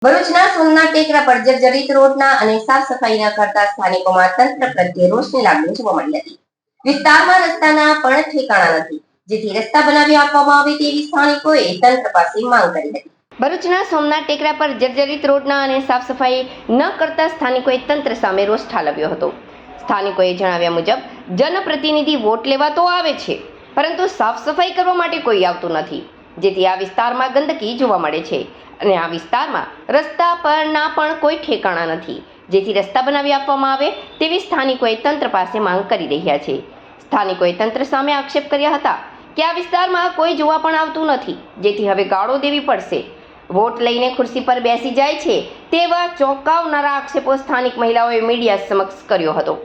ભરૂચના સોમનાથ ટેકરા પર જર્જરિત રોડના અને સાફ સફાઈ ન કરતા સ્થાનિકોમાં તંત્ર પ્રત્યે રોષની લાગણી જોવા મળી હતી। વિસ્તારમાં રસ્તાના પણ ઠેકાણા નથી, જેથી રસ્તા બનાવી આપવામાં આવે તેવી સ્થાનિકોએ તંત્ર પાસે માંગ કરી હતી। ભરૂચના સોમનાથ ટેકરા પર જર્જરિત રોડના અને સાફ સફાઈ ન કરતા સ્થાનિકોએ તંત્ર સામે રોષ ઠાલવ્યો હતો। સ્થાનિકોએ જણાવ્યા મુજબ જનપ્રતિનિધિ વોટ લેવા તો આવે છે, પરંતુ સાફ સફાઈ કરવા માટે કોઈ આવતું નથી, જેથી આ વિસ્તારમાં ગંદકી જોવા મળે છે અને આ વિસ્તારમાં રસ્તા પરના પણ કોઈ ઠેકાણા નથી, જેથી રસ્તા બનાવી આપવામાં આવે તેવી સ્થાનિકોએ તંત્ર પાસે માંગ કરી રહ્યા છે। સ્થાનિકોએ તંત્ર સામે આક્ષેપ કર્યા હતા કે આ વિસ્તારમાં કોઈ જોવા પણ આવતું નથી, જેથી હવે ગાળો દેવી પડશે। વોટ લઈને ખુરશી પર બેસી જાય છે તેવા ચોંકાવનારા આક્ષેપો સ્થાનિક મહિલાઓએ મીડિયા સમક્ષ કર્યો હતો।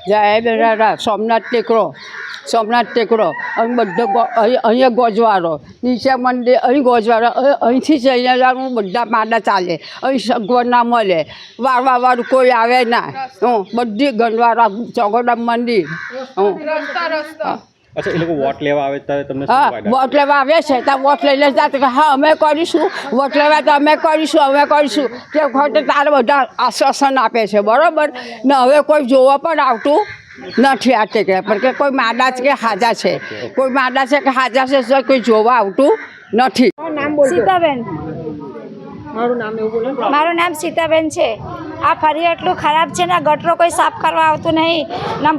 જય બેરા સોમનાથ ટેકરો અહીં બધો અહીંયા ગોજવારો નીચે મંદિર અહીં ગોજવારો અહીંથી જ અહીંયા બધા માદા ચાલે, અહીં સગવડ ના મળે, વારવાળું કોઈ આવે ના, બધી ગંદવાળા ચોગોડા મંદિર। અચ્છા, એ લોકો વોટ લેવા આવે ત્યારે તમને હા, વોટ લેવા આવે છે ત્યાં વોટ લઈને જાતે કે હા અમે કરીશું, વોટ લેવા તો અમે કરીશું તે વખતે તારે બધા આશ્વાસન આપે છે, બરાબર ને હવે કોઈ જોવા પણ આવતું નથી આ ટેકરા પર કે કોઈ માદા છે કે હાજા છે, કોઈ માદા છે કે હાજા છે તો કોઈ જોવા આવતું નથી। સીતાબેન, મારું નામ સીતાબેન છે। આ ફરી એટલું ખરાબ છે ને, ગટરો કોઈ સાફ કરવા આવતું નહીં ને,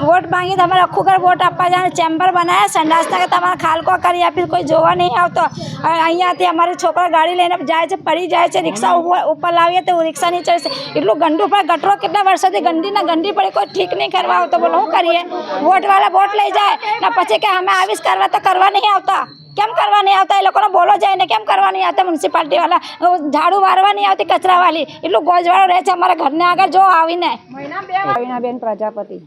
વોટ માંગી તમારે આખું ઘર વોટ આપવા જાય, ચેમ્બર બનાવ્યા સંડાસના કે તમારે ખાલકો કરી આપી, કોઈ જોવા નહીં આવતો। અહીંયાથી અમારી છોકરા ગાડી લઈને જાય છે, પડી જાય છે, રિક્ષા ઉપર લાવીએ તો રિક્ષા નહીં ચડશે, એટલું ગંદુ પડે। ગટરો કેટલા વર્ષોથી ગંદી પડી, કોઈ ઠીક નહીં કરવા આવતો, બોલો શું કરીએ? વોટવાળા વોટ લઈ જાય ને પછી કે અમે આવીશ કરવા, તો કરવા નહીં આવતા। કેમ કરવા નહીં આવતા? એ લોકોને બોલો જાય ને કેમ કરવા નહીં આવતા? મ્યુનિસિપાલિટીવાળા ઝાડુ વારવા નહીં આવતી, કચરાવાળી એટલું ગોજવાળો રહે છે અમારા ઘરના આગળ, જો આવીને મહિનાબેન પ્રજાપતિ।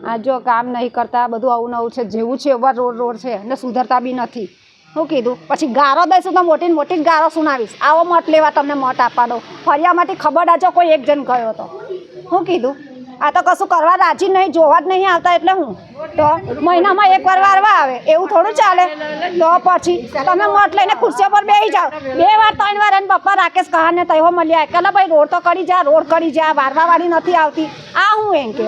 આ જો કામ નહીં કરતા, બધું આવું નવું છે, જેવું છે એવા રોડ છે ને સુધરતા બી નથી। શું કીધું? પછી ગારો દઈશું તો મોટી મોટી ગારો સુનાવીશ, આવો મત લેવા તમને મત આપવા દો। ફરિયામાંથી ખબર આજો કોઈ એક જણ ગયો હતો, શું કીધું? આ તો કશું કરવા રાજી નહીં, જોવા જ નહીં આવતા, એટલે હું તો મહિનામાં એકવાર વારવા આવે, એવું થોડું ચાલે? તો પછી તમે મત લઈને ખુરશીઓ પર બેસી જાઓ, 2 વાર 3 વાર અને પપ્પા રાકેશ કહાને તયો મળ્યા કે ભાઈ રોડ તો કરી જા, વારવાવાળી નથી આવતી, આ હું એમ કે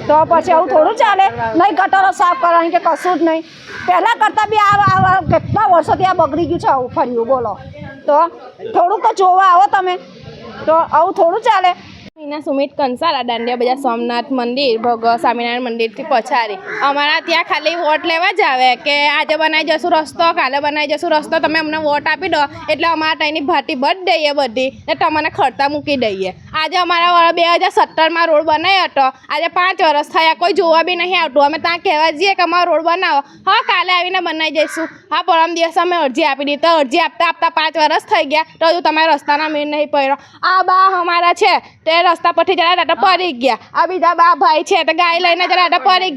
તો પછી આવું થોડું ચાલે? નહીં ગટરો સાફ કરવાની કે કશું જ નહીં, પહેલાં કરતાં બી આ કેટલા વર્ષોથી આ બગડી ગયું છે, આવું ફર્યું, બોલો તો થોડુંક તો જોવા આવો તમે, તો આવું થોડું ચાલે? સુમિત કંસારા, દાંડિયા બજાર, સોમનાથ મંદિર, સ્વામિનારાયણ મંદિરથી પછાડી અમારા ત્યાં ખાલી વોટ લેવા જ આવે કે આજે બનાવી જશું રસ્તો, કાલે બનાવી જશું રસ્તો, તમે અમને વોટ આપી દો એટલે અમારા ત્યાંની ભાટી બધ દઈએ બધી ને તમને ખર્ચા મૂકી દઈએ। આજે અમારા 2017માં રોડ બનાવ્યો હતો, આજે 5 વર્ષ થયા, કોઈ જોવા બી નહીં આવતું। અમે ત્યાં કહેવા જઈએ કે અમારો રોડ બનાવો, હા કાલે આવીને બનાવી જઈશું, હા પરમ દિવસે અમે અરજી આપી દીધી, તો અરજી આપતા 5 વર્ષ થઈ ગયા તો હજુ તમારા રસ્તાના મેળ નહીં પડ્યો। આ બા અમારા છે તે રસ્તા પરથી જરા પડી ગયા, આ બીજા બા ભાઈ છે તો ગાય લઈને જરા પડી